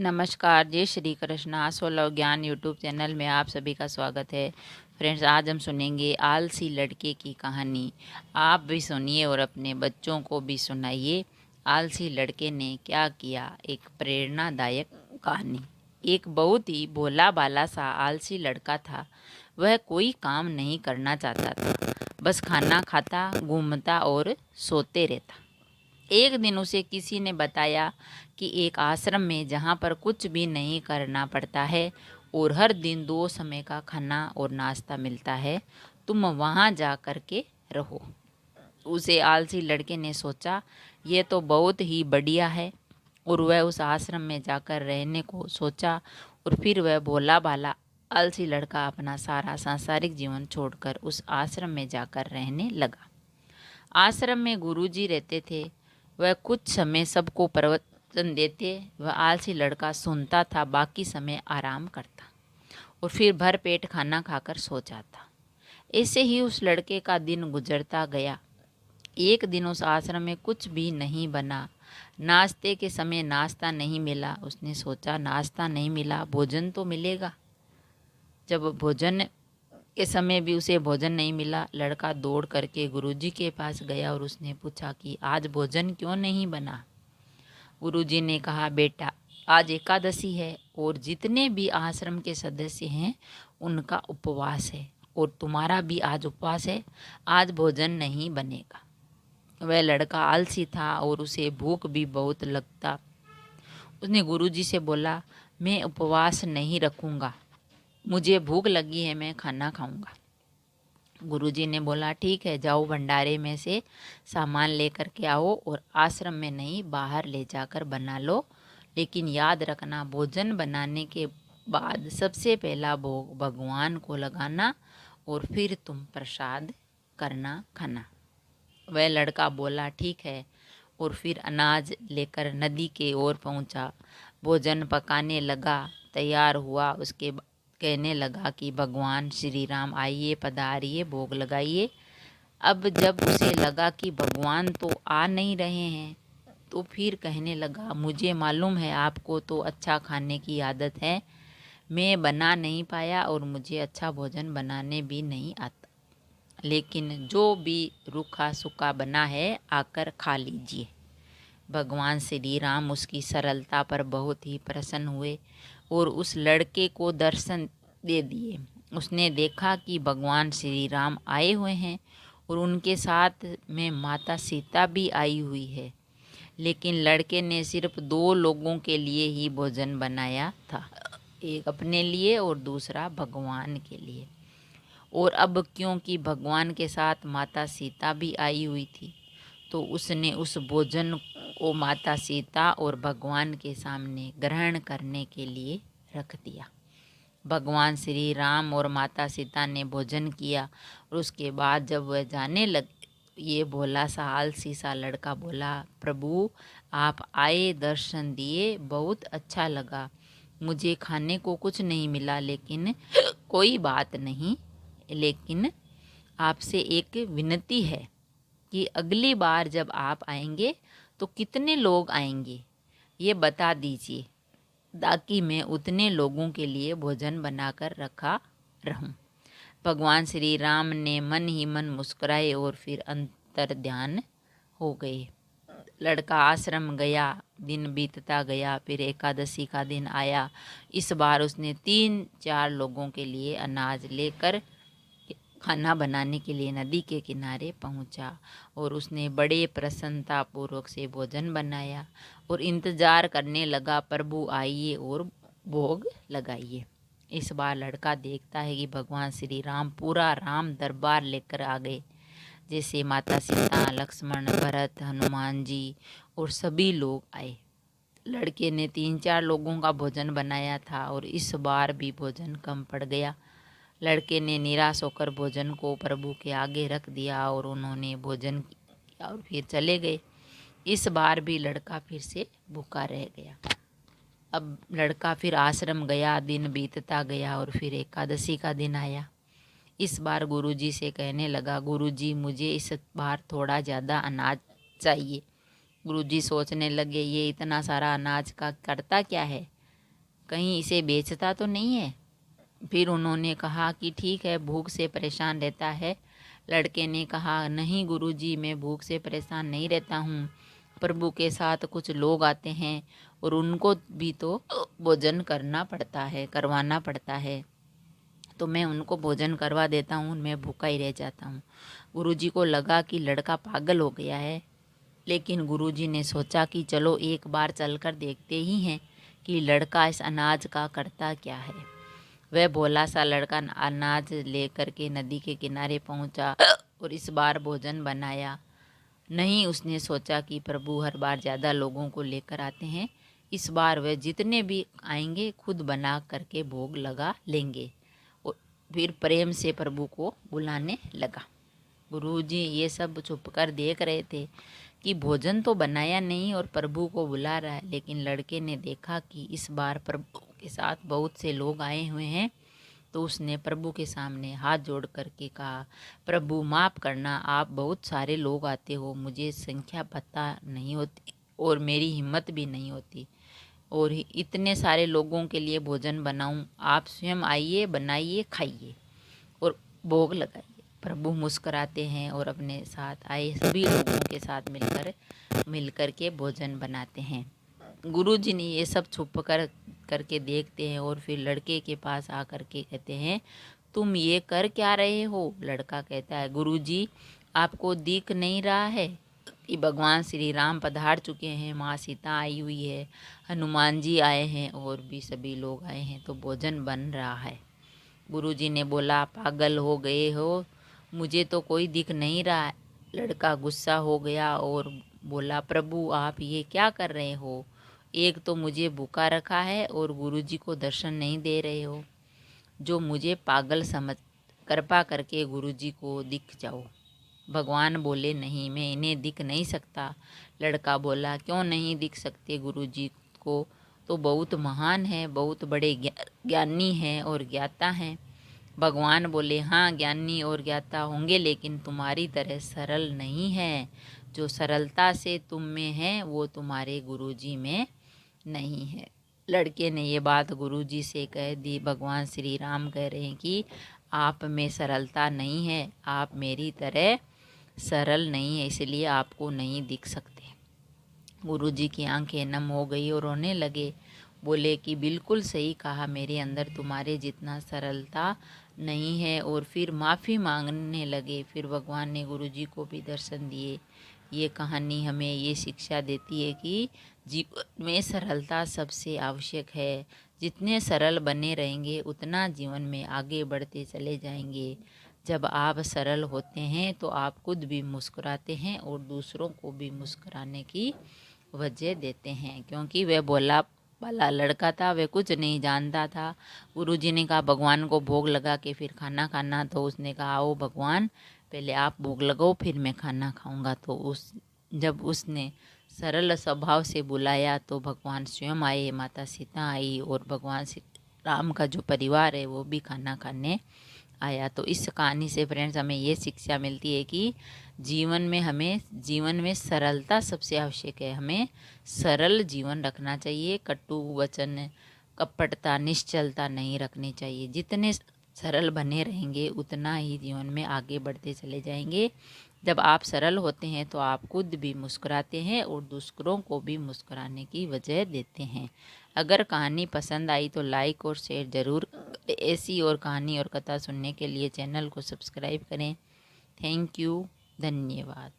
नमस्कार, जय श्री कृष्ण। सोलह ज्ञान यूट्यूब चैनल में आप सभी का स्वागत है। फ्रेंड्स, आज हम सुनेंगे आलसी लड़के की कहानी। आप भी सुनिए और अपने बच्चों को भी सुनाइए। आलसी लड़के ने क्या किया, एक प्रेरणादायक कहानी। एक बहुत ही भोला भाला सा आलसी लड़का था। वह कोई काम नहीं करना चाहता था, बस खाना खाता, घूमता और सोते रहता। एक दिन उसे किसी ने बताया कि एक आश्रम में जहाँ पर कुछ भी नहीं करना पड़ता है और हर दिन 2 समय का खाना और नाश्ता मिलता है, तुम वहाँ जा कर के रहो। उसे आलसी लड़के ने सोचा, ये तो बहुत ही बढ़िया है, और वह उस आश्रम में जाकर रहने को सोचा। और फिर वह भोला भाला आलसी लड़का अपना सारा सांसारिक जीवन छोड़कर उस आश्रम में जाकर रहने लगा। आश्रम में गुरुजी रहते थे। वह कुछ समय सबको प्रवचन देते। वह आलसी लड़का सुनता था, बाकी समय आराम करता और फिर भर पेट खाना खाकर सो जाता। ऐसे ही उस लड़के का दिन गुजरता गया। एक दिन उस आश्रम में कुछ भी नहीं बना। नाश्ते के समय नाश्ता नहीं मिला। उसने सोचा, नाश्ता नहीं मिला, भोजन तो मिलेगा। जब भोजन के समय भी उसे भोजन नहीं मिला, लड़का दौड़ करके गुरुजी के पास गया और उसने पूछा कि आज भोजन क्यों नहीं बना। गुरुजी ने कहा, बेटा, आज एकादशी है और जितने भी आश्रम के सदस्य हैं उनका उपवास है, और तुम्हारा भी आज उपवास है। आज भोजन नहीं बनेगा। वह लड़का आलसी था और उसे भूख भी बहुत लगता। उसने गुरुजी से बोला, मैं उपवास नहीं रखूँगा, मुझे भूख लगी है, मैं खाना खाऊंगा। गुरुजी ने बोला, ठीक है, जाओ भंडारे में से सामान लेकर के आओ और आश्रम में नहीं, बाहर ले जाकर बना लो। लेकिन याद रखना, भोजन बनाने के बाद सबसे पहला भोग भगवान को लगाना और फिर तुम प्रसाद करना खाना। वह लड़का बोला, ठीक है, और फिर अनाज लेकर नदी के ओर पहुंचा। भोजन पकाने लगा, तैयार हुआ। उसके कहने लगा कि भगवान श्री राम आइए, पधारिए, भोग लगाइए। अब जब उसे लगा कि भगवान तो आ नहीं रहे हैं, तो फिर कहने लगा, मुझे मालूम है आपको तो अच्छा खाने की आदत है, मैं बना नहीं पाया और मुझे अच्छा भोजन बनाने भी नहीं आता, लेकिन जो भी रूखा सूखा बना है आकर खा लीजिए। भगवान श्री राम उसकी सरलता पर बहुत ही प्रसन्न हुए और उस लड़के को दर्शन दे दिए। उसने देखा कि भगवान श्री राम आए हुए हैं और उनके साथ में माता सीता भी आई हुई है, लेकिन लड़के ने सिर्फ 2 लोगों के लिए ही भोजन बनाया था, एक अपने लिए और दूसरा भगवान के लिए। और अब क्योंकि भगवान के साथ माता सीता भी आई हुई थी, तो उसने उस भोजन को माता सीता और भगवान के सामने ग्रहण करने के लिए रख दिया। भगवान श्री राम और माता सीता ने भोजन किया और उसके बाद जब वह जाने लगे, ये भोला सा आलसी सा लड़का बोला, प्रभु आप आए, दर्शन दिए, बहुत अच्छा लगा। मुझे खाने को कुछ नहीं मिला, लेकिन कोई बात नहीं, लेकिन आपसे एक विनती है कि अगली बार जब आप आएंगे तो कितने लोग आएंगे ये बता दीजिए, ताकि मैं उतने लोगों के लिए भोजन बनाकर रखा रहूं। भगवान श्री राम ने मन ही मन मुस्कुराए और फिर अंतर ध्यान हो गए। लड़का आश्रम गया, दिन बीतता गया, फिर एकादशी का दिन आया। इस बार उसने 3-4 लोगों के लिए अनाज लेकर खाना बनाने के लिए नदी के किनारे पहुंचा और उसने बड़े प्रसन्नतापूर्वक से भोजन बनाया और इंतज़ार करने लगा, प्रभु आइए और भोग लगाइए। इस बार लड़का देखता है कि भगवान श्री राम पूरा राम दरबार लेकर आ गए, जैसे माता सीता, लक्ष्मण, भरत, हनुमान जी और सभी लोग आए। लड़के ने 3-4 लोगों का भोजन बनाया था और इस बार भी भोजन कम पड़ गया। लड़के ने निराश होकर भोजन को प्रभु के आगे रख दिया और उन्होंने भोजन किया और फिर चले गए। इस बार भी लड़का फिर से भूखा रह गया। अब लड़का फिर आश्रम गया, दिन बीतता गया और फिर एकादशी का दिन आया। इस बार गुरुजी से कहने लगा, गुरुजी मुझे इस बार थोड़ा ज़्यादा अनाज चाहिए। गुरुजी सोचने लगे, ये इतना सारा अनाज का करता क्या है, कहीं इसे बेचता तो नहीं है। फिर उन्होंने कहा कि ठीक है, भूख से परेशान रहता है। लड़के ने कहा, नहीं गुरुजी, मैं भूख से परेशान नहीं रहता हूँ। प्रभु के साथ कुछ लोग आते हैं और उनको भी तो भोजन करवाना पड़ता है, तो मैं उनको भोजन करवा देता हूँ, मैं भूखा ही रह जाता हूँ। गुरुजी को लगा कि लड़का पागल हो गया है, लेकिन गुरुजी ने सोचा कि चलो एक बार चलकर देखते ही हैं कि लड़का इस अनाज का करता क्या है। वह भोला सा लड़का अनाज लेकर के नदी के किनारे पहुंचा और इस बार भोजन बनाया। नहीं, उसने सोचा कि प्रभु हर बार ज़्यादा लोगों को लेकर आते हैं, इस बार वह जितने भी आएंगे खुद बना करके भोग लगा लेंगे। और फिर प्रेम से प्रभु को बुलाने लगा। गुरुजी ये सब छुप कर देख रहे थे कि भोजन तो बनाया नहीं और प्रभु को बुला रहा है, लेकिन लड़के ने देखा कि इस बार प्रभु के साथ बहुत से लोग आए हुए हैं, तो उसने प्रभु के सामने हाथ जोड़ करके कहा, प्रभु माफ़ करना, आप बहुत सारे लोग आते हो, मुझे संख्या पता नहीं होती और मेरी हिम्मत भी नहीं होती, और इतने सारे लोगों के लिए भोजन बनाऊं, आप स्वयं आइए, बनाइए, खाइए और भोग लगाइए। प्रभु मुस्कुराते हैं और अपने साथ आए सभी लोगों के साथ मिलकर के भोजन बनाते हैं। गुरुजी ने ये सब छुप करके देखते हैं और फिर लड़के के पास आकर के कहते हैं, तुम ये कर क्या रहे हो? लड़का कहता है, गुरुजी आपको दिख नहीं रहा है कि भगवान श्री राम पधार चुके हैं, माँ सीता आई हुई है, हनुमान जी आए हैं और भी सभी लोग आए हैं, तो भोजन बन रहा है। गुरुजी ने बोला, पागल हो गए हो, मुझे तो कोई दिख नहीं रहा है। लड़का गुस्सा हो गया और बोला, प्रभु आप ये क्या कर रहे हो? एक तो मुझे भूखा रखा है और गुरुजी को दर्शन नहीं दे रहे हो। जो मुझे पागल समझ, कृपा करके गुरुजी को दिख जाओ। भगवान बोले, नहीं, मैं इन्हें दिख नहीं सकता। लड़का बोला, क्यों नहीं दिख सकते? गुरुजी को तो बहुत महान है, बहुत बड़े ज्ञानी हैं और ज्ञाता हैं। भगवान बोले, हाँ ज्ञानी और ज्ञाता होंगे, लेकिन तुम्हारी तरह सरल नहीं है। जो सरलता से तुम में है वो तुम्हारे गुरुजी में नहीं है। लड़के ने ये बात गुरुजी से कह दी। भगवान श्री राम कह रहे हैं कि आप में सरलता नहीं है, आप मेरी तरह सरल नहीं है, इसलिए आपको नहीं दिख सकते। गुरुजी की आंखें नम हो गई और रोने लगे। बोले कि बिल्कुल सही कहा, मेरे अंदर तुम्हारे जितना सरलता नहीं है, और फिर माफ़ी मांगने लगे। फिर भगवान ने गुरुजी को भी दर्शन दिए। ये कहानी हमें ये शिक्षा देती है कि जीवन में सरलता सबसे आवश्यक है। जितने सरल बने रहेंगे उतना जीवन में आगे बढ़ते चले जाएंगे। जब आप सरल होते हैं तो आप खुद भी मुस्कुराते हैं और दूसरों को भी मुस्कुराने की वजह देते हैं, क्योंकि वह भोला वाला लड़का था, वह कुछ नहीं जानता था। गुरुजी ने कहा भगवान को भोग लगा के फिर खाना खाना, तो उसने कहा, आओ भगवान, पहले आप भोग लगाओ फिर मैं खाना खाऊंगा। तो जब उसने सरल स्वभाव से बुलाया तो भगवान स्वयं आए, माता सीता आई और भगवान श्री राम का जो परिवार है वो भी खाना खाने आया। तो इस कहानी से फ्रेंड्स हमें ये शिक्षा मिलती है कि जीवन में सरलता सबसे आवश्यक है। हमें सरल जीवन रखना चाहिए, कटु वचन, कपटता, निश्चलता नहीं रखनी चाहिए। जितने सरल बने रहेंगे उतना ही जीवन में आगे बढ़ते चले जाएंगे। जब आप सरल होते हैं तो आप खुद भी मुस्कुराते हैं और दूसरों को भी मुस्कुराने की वजह देते हैं। अगर कहानी पसंद आई तो लाइक और शेयर ज़रूर। ऐसी और कहानी और कथा सुनने के लिए चैनल को सब्सक्राइब करें। थैंक यू, धन्यवाद।